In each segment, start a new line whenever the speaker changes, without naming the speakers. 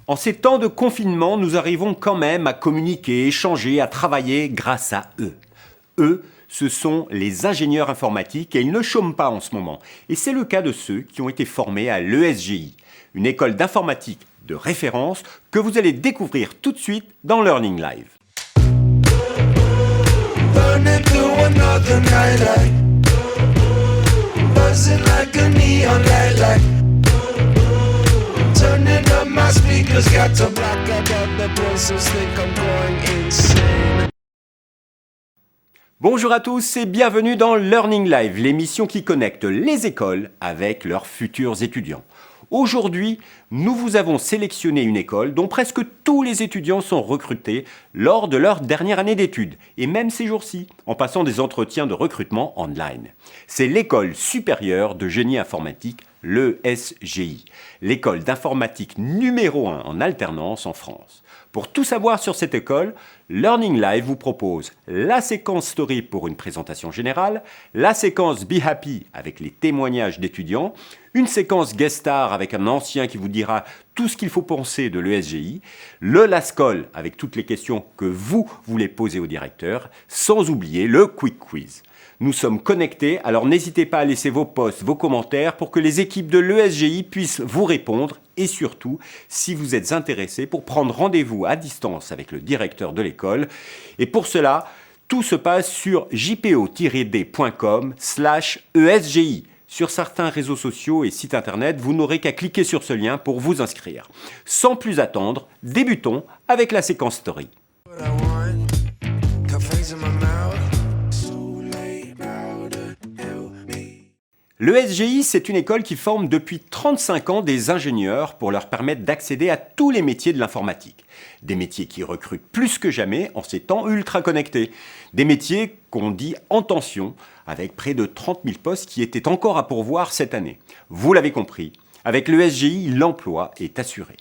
En ces temps de confinement, nous arrivons quand même à communiquer, échanger, à travailler grâce à eux. Eux, ce sont les ingénieurs informatiques et ils ne chôment pas en ce moment. Et c'est le cas de ceux qui ont été formés à l'ESGI, une école d'informatique de référence que vous allez découvrir tout de suite dans Learning Live. Bonjour à tous et bienvenue dans Learning Live, l'émission qui connecte les écoles avec leurs futurs étudiants. Aujourd'hui, nous vous avons sélectionné une école dont presque tous les étudiants sont recrutés lors de leur dernière année d'études, et même ces jours-ci, en passant des entretiens de recrutement online. C'est l'École supérieure de génie informatique, l'ESGI, l'école d'informatique numéro 1 en alternance en France. Pour tout savoir sur cette école, Learning Live vous propose la séquence Story pour une présentation générale, la séquence Be Happy avec les témoignages d'étudiants, une séquence Guest Star avec un ancien qui vous dira tout ce qu'il faut penser de l'ESGI, le Last Call avec toutes les questions que vous voulez poser au directeur, sans oublier le Quick Quiz. Nous sommes connectés, alors n'hésitez pas à laisser vos posts, vos commentaires pour que les équipes de l'ESGI puissent vous répondre et surtout, si vous êtes intéressé, pour prendre rendez-vous à distance avec le directeur de l'école. Et pour cela, tout se passe sur jpo-d.com/ESGI. Sur certains réseaux sociaux et sites internet, vous n'aurez qu'à cliquer sur ce lien pour vous inscrire. Sans plus attendre, débutons avec la séquence Story. L'ESGI, c'est une école qui forme depuis 35 ans des ingénieurs pour leur permettre d'accéder à tous les métiers de l'informatique. Des métiers qui recrutent plus que jamais en ces temps ultra connectés. Des métiers qu'on dit en tension, avec près de 30 000 postes qui étaient encore à pourvoir cette année. Vous l'avez compris, avec l'ESGI, l'emploi est assuré.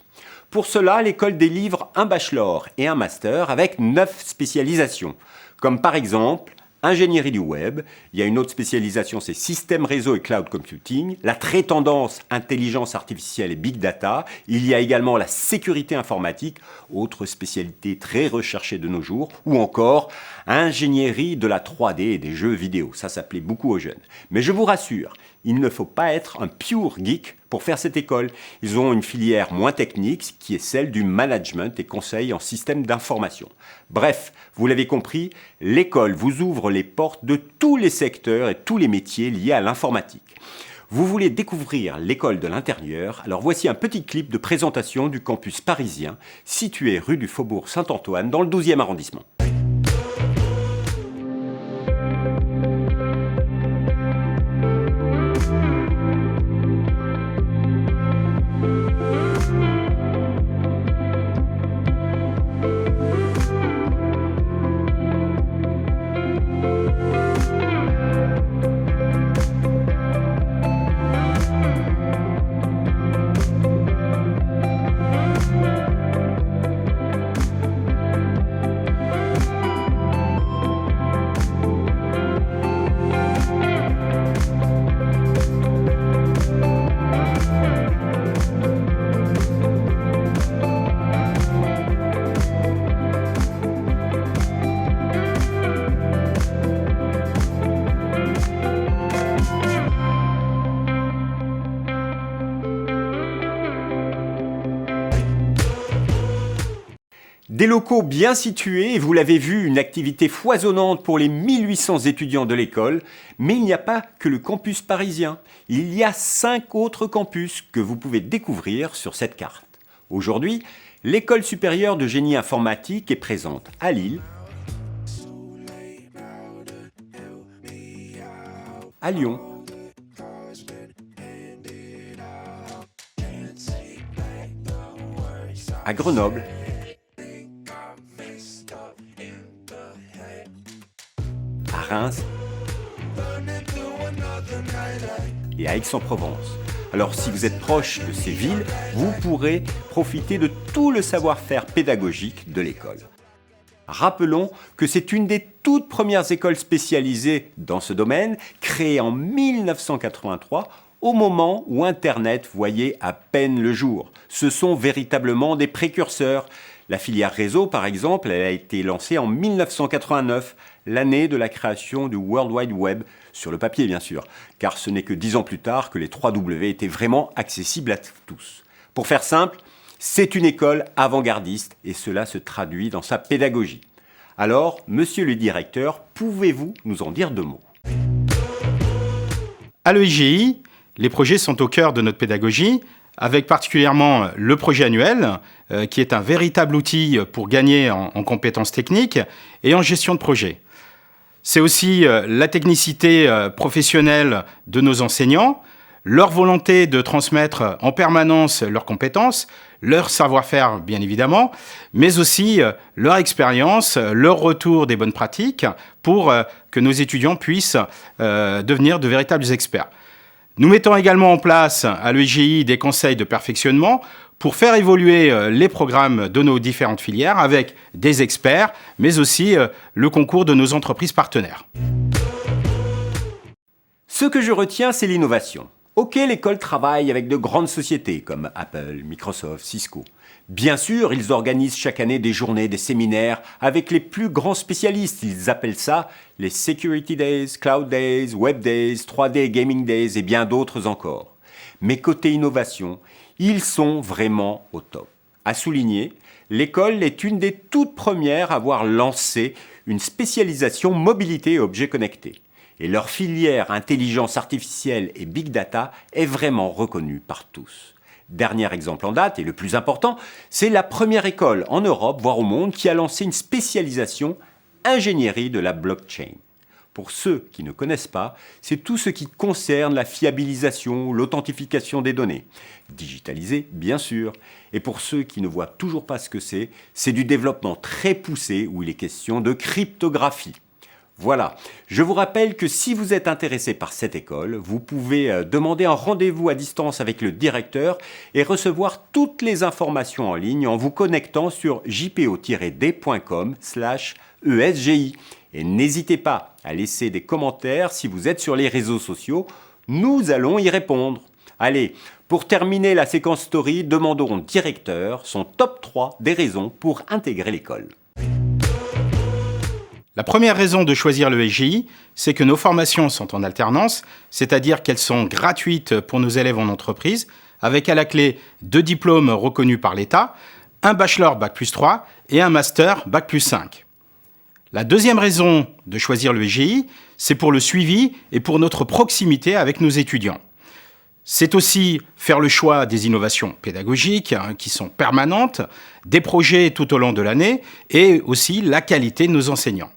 Pour cela, l'école délivre un bachelor et un master avec 9 spécialisations, comme par exemple ingénierie du web, il y a une autre spécialisation, c'est système réseau et cloud computing, la très tendance intelligence artificielle et big data, il y a également la sécurité informatique, autre spécialité très recherchée de nos jours, ou encore ingénierie de la 3D et des jeux vidéo, ça plaît beaucoup aux jeunes. Mais je vous rassure, il ne faut pas être un pure geek pour faire cette école. Ils ont une filière moins technique qui est celle du management et conseil en système d'information. Bref, vous l'avez compris, l'école vous ouvre les portes de tous les secteurs et tous les métiers liés à l'informatique. Vous voulez découvrir l'école de l'intérieur, alors voici un petit clip de présentation du campus parisien situé rue du Faubourg Saint-Antoine dans le 12e arrondissement. Des locaux bien situés, vous l'avez vu, une activité foisonnante pour les 1800 étudiants de l'école, mais il n'y a pas que le campus parisien. Il y a 5 autres campus que vous pouvez découvrir sur cette carte. Aujourd'hui, l'école supérieure de génie informatique est présente à Lille, à Lyon, à Grenoble, à Reims et à Aix-en-Provence. Alors si vous êtes proche de ces villes, vous pourrez profiter de tout le savoir-faire pédagogique de l'école. Rappelons que c'est une des toutes premières écoles spécialisées dans ce domaine, créée en 1983 au moment où Internet voyait à peine le jour. Ce sont véritablement des précurseurs. La filière réseau, par exemple, elle a été lancée en 1989, l'année de la création du World Wide Web, sur le papier bien sûr, car ce n'est que 10 ans plus tard que les 3W étaient vraiment accessibles à tous. Pour faire simple, c'est une école avant-gardiste et cela se traduit dans sa pédagogie. Alors, monsieur le directeur, pouvez-vous nous en dire 2 mots ?
À l'ESGI, les projets sont au cœur de notre pédagogie, avec particulièrement le projet annuel, qui est un véritable outil pour gagner en compétences techniques et en gestion de projet. C'est aussi la technicité professionnelle de nos enseignants, leur volonté de transmettre en permanence leurs compétences, leur savoir-faire bien évidemment, mais aussi leur expérience, leur retour des bonnes pratiques pour que nos étudiants puissent devenir de véritables experts. Nous mettons également en place à l'ESGI des conseils de perfectionnement pour faire évoluer les programmes de nos différentes filières avec des experts, mais aussi le concours de nos entreprises partenaires.
Ce que je retiens, c'est l'innovation. Ok, l'école travaille avec de grandes sociétés comme Apple, Microsoft, Cisco. Bien sûr, ils organisent chaque année des journées, des séminaires avec les plus grands spécialistes. Ils appellent ça les Security Days, Cloud Days, Web Days, 3D Gaming Days et bien d'autres encore. Mais côté innovation, ils sont vraiment au top. À souligner, l'école est une des toutes premières à avoir lancé une spécialisation mobilité et objets connectés. Et leur filière intelligence artificielle et big data est vraiment reconnue par tous. Dernier exemple en date, et le plus important, c'est la première école en Europe, voire au monde, qui a lancé une spécialisation ingénierie de la blockchain. Pour ceux qui ne connaissent pas, c'est tout ce qui concerne la fiabilisation, l'authentification des données. Digitalisées, bien sûr. Et pour ceux qui ne voient toujours pas ce que c'est du développement très poussé où il est question de cryptographie. Voilà, je vous rappelle que si vous êtes intéressé par cette école, vous pouvez demander un rendez-vous à distance avec le directeur et recevoir toutes les informations en ligne en vous connectant sur jpo-d.com/ESGI. Et n'hésitez pas à laisser des commentaires si vous êtes sur les réseaux sociaux, nous allons y répondre. Allez, pour terminer la séquence story, demandons au directeur son top 3 des raisons pour intégrer l'école.
La première raison de choisir l'ESGI, c'est que nos formations sont en alternance, c'est-à-dire qu'elles sont gratuites pour nos élèves en entreprise, avec à la clé 2 diplômes reconnus par l'État, un bachelor Bac+3 et un master Bac+5. La deuxième raison de choisir l'ESGI, c'est pour le suivi et pour notre proximité avec nos étudiants. C'est aussi faire le choix des innovations pédagogiques qui sont permanentes, des projets tout au long de l'année et aussi la qualité de nos enseignants.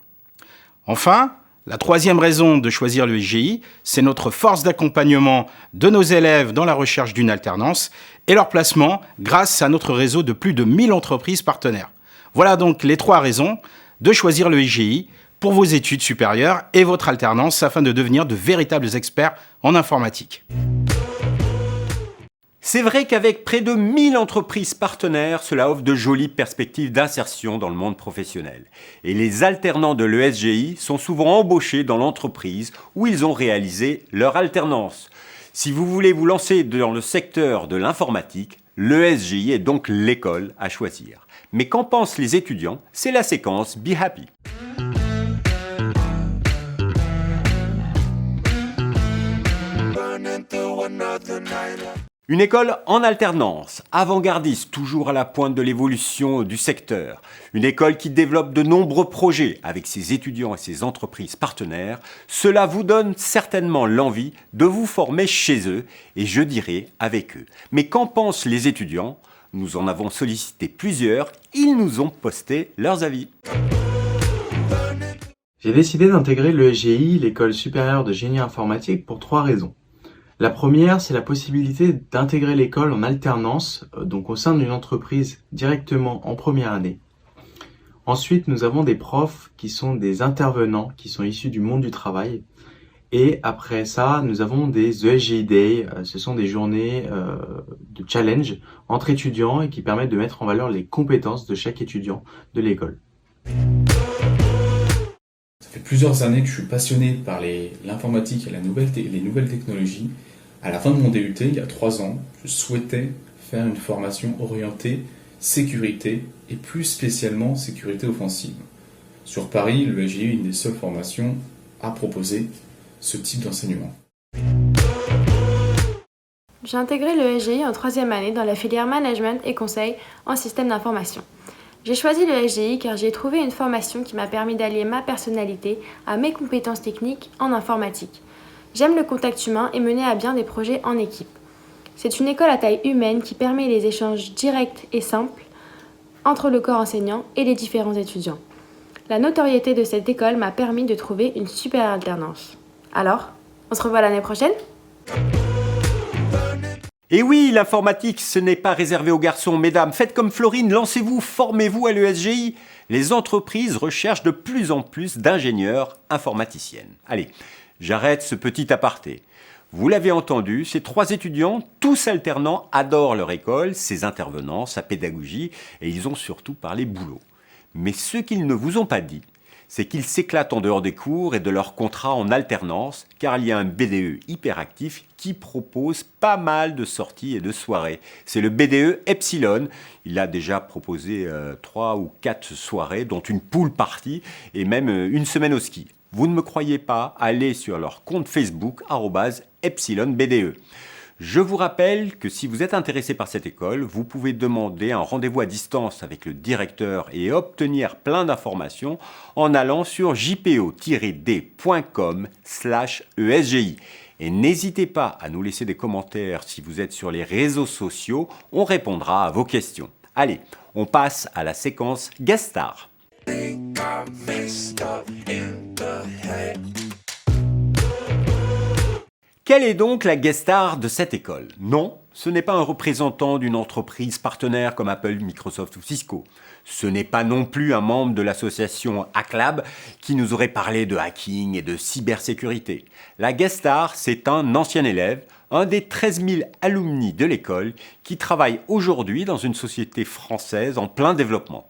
Enfin, la troisième raison de choisir l'ESGI, c'est notre force d'accompagnement de nos élèves dans la recherche d'une alternance et leur placement grâce à notre réseau de plus de 1000 entreprises partenaires. Voilà donc les 3 raisons de choisir l'ESGI pour vos études supérieures et votre alternance afin de devenir de véritables experts en informatique.
C'est vrai qu'avec près de 1000 entreprises partenaires, cela offre de jolies perspectives d'insertion dans le monde professionnel. Et les alternants de l'ESGI sont souvent embauchés dans l'entreprise où ils ont réalisé leur alternance. Si vous voulez vous lancer dans le secteur de l'informatique, l'ESGI est donc l'école à choisir. Mais qu'en pensent les étudiants? C'est la séquence Be Happy. Une école en alternance, avant-gardiste, toujours à la pointe de l'évolution du secteur. Une école qui développe de nombreux projets avec ses étudiants et ses entreprises partenaires. Cela vous donne certainement l'envie de vous former chez eux et je dirais avec eux. Mais qu'en pensent les étudiants? Nous en avons sollicité plusieurs, ils nous ont posté leurs avis.
J'ai décidé d'intégrer l'ESGI, l'école supérieure de génie informatique, pour 3 raisons. La première, c'est la possibilité d'intégrer l'école en alternance, donc au sein d'une entreprise directement en première année. Ensuite, nous avons des profs qui sont des intervenants, qui sont issus du monde du travail. Et après ça, nous avons des ESGI Day, ce sont des journées de challenge entre étudiants et qui permettent de mettre en valeur les compétences de chaque étudiant de l'école.
Ça fait plusieurs années que je suis passionné par l'informatique et les nouvelles technologies. À la fin de mon DUT, il y a 3 ans, je souhaitais faire une formation orientée sécurité et plus spécialement sécurité offensive. Sur Paris, le SGI est une des seules formations à proposer ce type d'enseignement.
J'ai intégré le SGI en 3e année dans la filière management et conseil en système d'information. J'ai choisi le SGI car j'ai trouvé une formation qui m'a permis d'allier ma personnalité à mes compétences techniques en informatique. J'aime le contact humain et mener à bien des projets en équipe. C'est une école à taille humaine qui permet les échanges directs et simples entre le corps enseignant et les différents étudiants. La notoriété de cette école m'a permis de trouver une super alternance. Alors, on se revoit l'année prochaine ?
Et oui, l'informatique, ce n'est pas réservé aux garçons. Mesdames, faites comme Florine, lancez-vous, formez-vous à l'ESGI. Les entreprises recherchent de plus en plus d'ingénieurs informaticiennes. Allez, j'arrête ce petit aparté. Vous l'avez entendu, ces 3 étudiants, tous alternants, adorent leur école, ses intervenants, sa pédagogie, et ils ont surtout parlé boulot. Mais ce qu'ils ne vous ont pas dit, c'est qu'ils s'éclatent en dehors des cours et de leur contrat en alternance, car il y a un BDE hyperactif qui propose pas mal de sorties et de soirées. C'est le BDE Epsilon. Il a déjà proposé 3 ou 4 soirées, dont une pool party et même une semaine au ski. Vous ne me croyez pas, allez sur leur compte Facebook, @EpsilonBDE. Je vous rappelle que si vous êtes intéressé par cette école, vous pouvez demander un rendez-vous à distance avec le directeur et obtenir plein d'informations en allant sur jpo-d.com/ESGI. Et n'hésitez pas à nous laisser des commentaires si vous êtes sur les réseaux sociaux, on répondra à vos questions. Allez, on passe à la séquence Guest Star. Quelle est donc la guest star de cette école? Non, ce n'est pas un représentant d'une entreprise partenaire comme Apple, Microsoft ou Cisco. Ce n'est pas non plus un membre de l'association HackLab qui nous aurait parlé de hacking et de cybersécurité. La guest star, c'est un ancien élève, un des 13 000 alumni de l'école qui travaille aujourd'hui dans une société française en plein développement.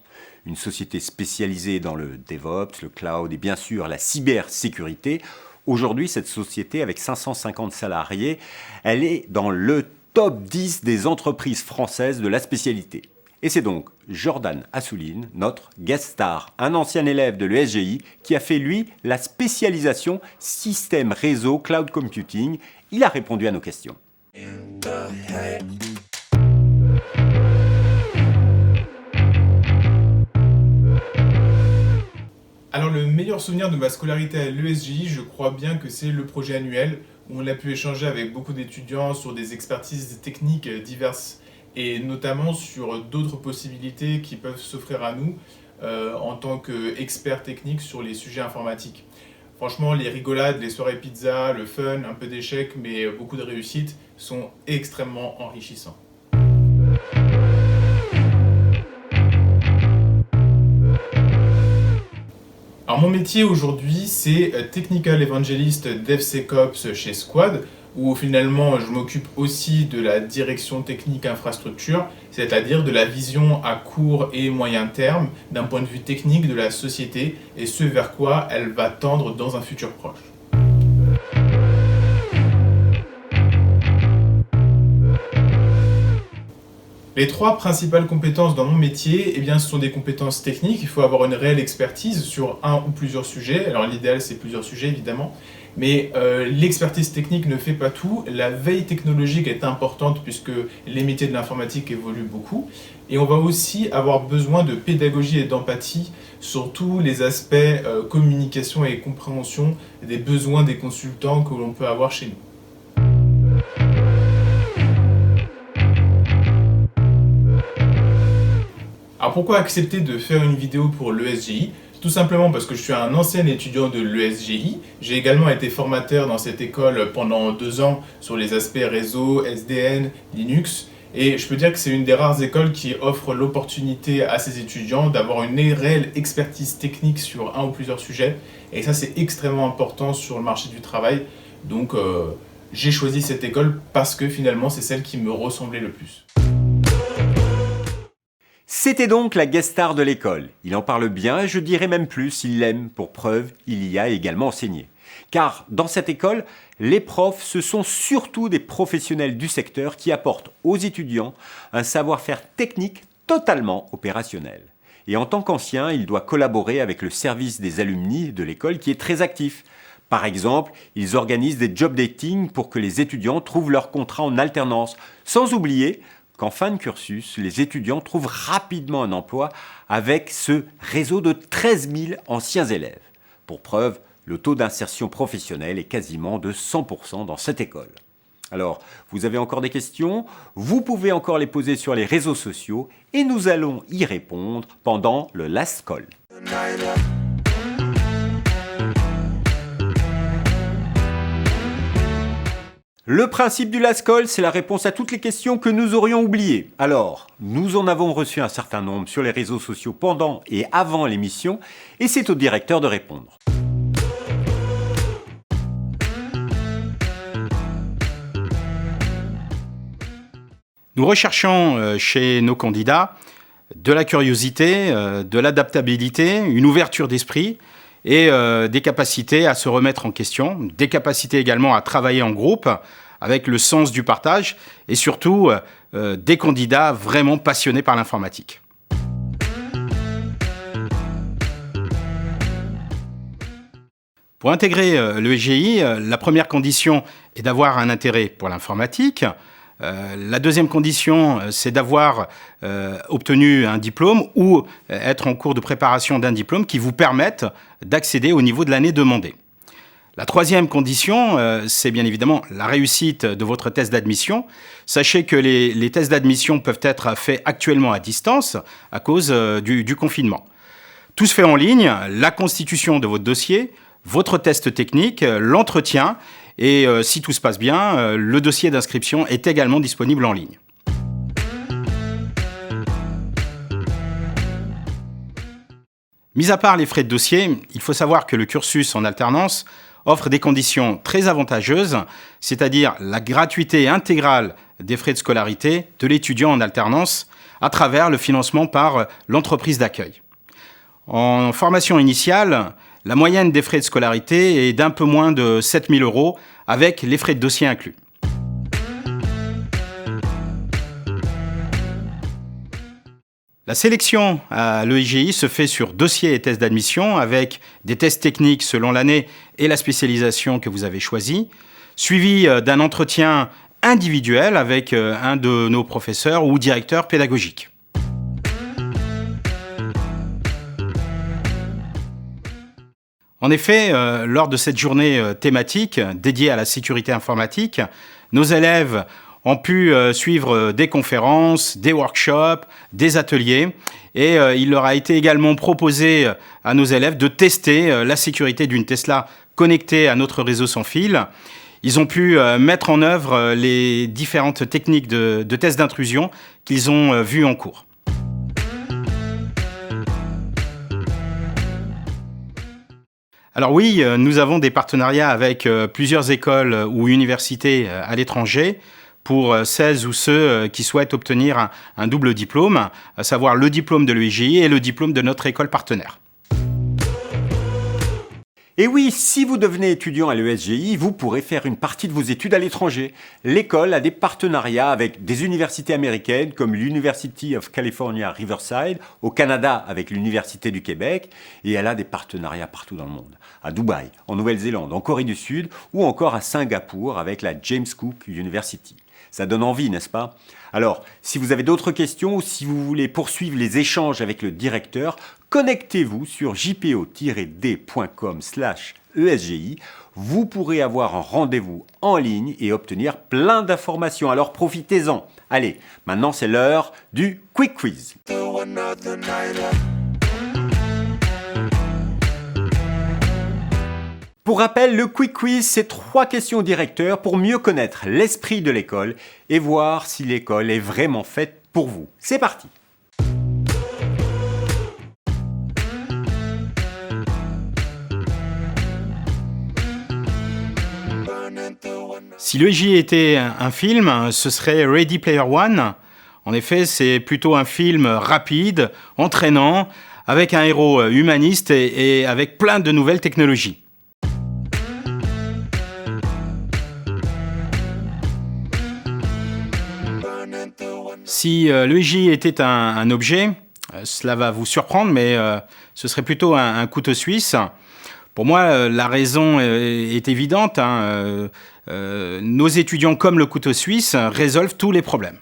Une société spécialisée dans le DevOps, le cloud et bien sûr la cybersécurité. Aujourd'hui, cette société, avec 550 salariés, elle est dans le top 10 des entreprises françaises de la spécialité. Et c'est donc Jordan Assouline, notre guest star, un ancien élève de l'ESGI, qui a fait, lui, la spécialisation système réseau cloud computing. Il a répondu à nos questions.
Alors le meilleur souvenir de ma scolarité à l'ESGI, je crois bien que c'est le projet annuel où on a pu échanger avec beaucoup d'étudiants sur des expertises techniques diverses et notamment sur d'autres possibilités qui peuvent s'offrir à nous en tant qu'experts techniques sur les sujets informatiques. Franchement, les rigolades, les soirées pizza, le fun, un peu d'échecs mais beaucoup de réussites sont extrêmement enrichissants. Alors mon métier aujourd'hui, c'est Technical Evangelist DevSecOps chez Squad, où finalement je m'occupe aussi de la direction technique infrastructure, c'est-à-dire de la vision à court et moyen terme d'un point de vue technique de la société et ce vers quoi elle va tendre dans un futur proche. Les 3 principales compétences dans mon métier, eh bien, ce sont des compétences techniques. Il faut avoir une réelle expertise sur un ou plusieurs sujets. Alors l'idéal, c'est plusieurs sujets, évidemment. Mais l'expertise technique ne fait pas tout. La veille technologique est importante puisque les métiers de l'informatique évoluent beaucoup. Et on va aussi avoir besoin de pédagogie et d'empathie sur tous les aspects communication et compréhension des besoins des consultants que l'on peut avoir chez nous. Alors pourquoi accepter de faire une vidéo pour l'ESGI? Tout simplement parce que je suis un ancien étudiant de l'ESGI. J'ai également été formateur dans cette école pendant 2 ans sur les aspects réseau, SDN, Linux. Et je peux dire que c'est une des rares écoles qui offre l'opportunité à ses étudiants d'avoir une réelle expertise technique sur un ou plusieurs sujets. Et ça, c'est extrêmement important sur le marché du travail. Donc j'ai choisi cette école parce que finalement, c'est celle qui me ressemblait le plus.
C'était donc la guest star de l'école. Il en parle bien et je dirais même plus, il l'aime. Pour preuve, il y a également enseigné. Car dans cette école, les profs, ce sont surtout des professionnels du secteur qui apportent aux étudiants un savoir-faire technique totalement opérationnel. Et en tant qu'ancien, il doit collaborer avec le service des alumni de l'école qui est très actif. Par exemple, ils organisent des job dating pour que les étudiants trouvent leur contrat en alternance, sans oublier qu'en fin de cursus, les étudiants trouvent rapidement un emploi avec ce réseau de 13 000 anciens élèves. Pour preuve, le taux d'insertion professionnelle est quasiment de 100% dans cette école. Alors, vous avez encore des questions? Vous pouvez encore les poser sur les réseaux sociaux et nous allons y répondre pendant le Last Call. Le principe du Last Call, c'est la réponse à toutes les questions que nous aurions oubliées. Alors, nous en avons reçu un certain nombre sur les réseaux sociaux pendant et avant l'émission, et c'est au directeur de répondre.
Nous recherchons chez nos candidats de la curiosité, de l'adaptabilité, une ouverture d'esprit et des capacités à se remettre en question, des capacités également à travailler en groupe avec le sens du partage et surtout des candidats vraiment passionnés par l'informatique. Pour intégrer le SGI, la première condition est d'avoir un intérêt pour l'informatique. La deuxième condition, c'est d'avoir obtenu un diplôme ou être en cours de préparation d'un diplôme qui vous permette d'accéder au niveau de l'année demandée. La troisième condition, c'est bien évidemment la réussite de votre test d'admission. Sachez que les tests d'admission peuvent être faits actuellement à distance à cause du confinement. Tout se fait en ligne, la constitution de votre dossier, votre test technique, l'entretien. Et si tout se passe bien, le dossier d'inscription est également disponible en ligne. Mis à part les frais de dossier, il faut savoir que le cursus en alternance offre des conditions très avantageuses, c'est-à-dire la gratuité intégrale des frais de scolarité de l'étudiant en alternance à travers le financement par l'entreprise d'accueil. En formation initiale, la moyenne des frais de scolarité est d'un peu moins de 7 000 € avec les frais de dossier inclus. La sélection à l'ESGI se fait sur dossier et test d'admission avec des tests techniques selon l'année et la spécialisation que vous avez choisie, suivi d'un entretien individuel avec un de nos professeurs ou directeurs pédagogiques. En effet, lors de cette journée thématique dédiée à la sécurité informatique, nos élèves ont pu suivre des conférences, des workshops, des ateliers et il leur a été également proposé à nos élèves de tester la sécurité d'une Tesla connectée à notre réseau sans fil. Ils ont pu mettre en œuvre les différentes techniques de tests d'intrusion qu'ils ont vues en cours. Alors oui, nous avons des partenariats avec plusieurs écoles ou universités à l'étranger pour celles ou ceux qui souhaitent obtenir un double diplôme, à savoir le diplôme de l'ESGI et le diplôme de notre école partenaire.
Et oui, si vous devenez étudiant à l'ESGI, vous pourrez faire une partie de vos études à l'étranger. L'école a des partenariats avec des universités américaines comme l'University of California Riverside, au Canada avec l'Université du Québec, et elle a des partenariats partout dans le monde. À Dubaï, en Nouvelle-Zélande, en Corée du Sud, ou encore à Singapour avec la James Cook University. Ça donne envie, n'est-ce pas? Alors, si vous avez d'autres questions ou si vous voulez poursuivre les échanges avec le directeur, connectez-vous sur jpo-d.com/ESGI. Vous pourrez avoir un rendez-vous en ligne et obtenir plein d'informations. Alors profitez-en. Allez, maintenant c'est l'heure du Quick Quiz. Pour rappel, le Quick Quiz, c'est 3 questions au directeur pour mieux connaître l'esprit de l'école et voir si l'école est vraiment faite pour vous. C'est parti!
Si l'ESGI était un film, ce serait Ready Player One. En effet, c'est plutôt un film rapide, entraînant, avec un héros humaniste et avec plein de nouvelles technologies. Si l'ESGI était un objet, cela va vous surprendre, mais ce serait plutôt un couteau suisse. Pour moi, la raison est évidente. Nos étudiants, comme le couteau suisse, résolvent tous les problèmes.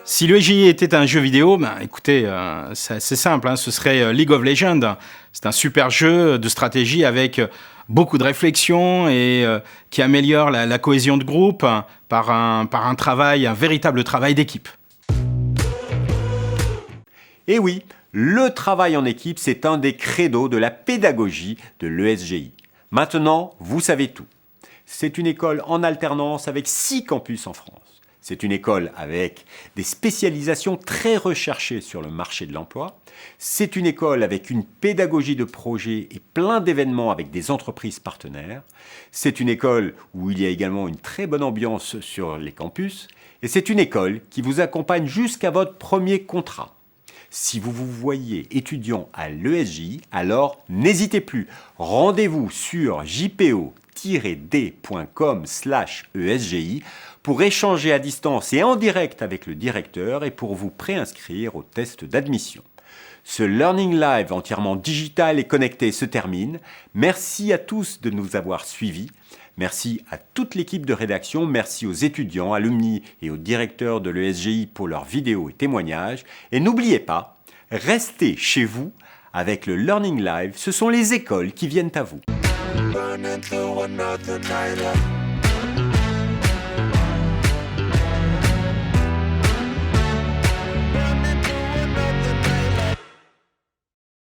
Si l'ESGI était un jeu vidéo, écoutez, c'est simple, ce serait League of Legends. C'est un super jeu de stratégie avec beaucoup de réflexion et qui améliore la cohésion de groupe par un véritable travail d'équipe.
Et oui, le travail en équipe, c'est un des credos de la pédagogie de l'ESGI. Maintenant, vous savez tout. C'est une école en alternance avec 6 campus en France. C'est une école avec des spécialisations très recherchées sur le marché de l'emploi. C'est une école avec une pédagogie de projet et plein d'événements avec des entreprises partenaires. C'est une école où il y a également une très bonne ambiance sur les campus. Et c'est une école qui vous accompagne jusqu'à votre premier contrat. Si vous vous voyez étudiant à l'ESGI, alors n'hésitez plus. Rendez-vous sur jpo-d.com/ESGI pour échanger à distance et en direct avec le directeur et pour vous préinscrire au test d'admission. Ce Learning Live entièrement digital et connecté se termine. Merci à tous de nous avoir suivis. Merci à toute l'équipe de rédaction, merci aux étudiants, alumni et aux directeurs de l'ESGI pour leurs vidéos et témoignages. Et n'oubliez pas, restez chez vous avec le Learning Live, ce sont les écoles qui viennent à vous.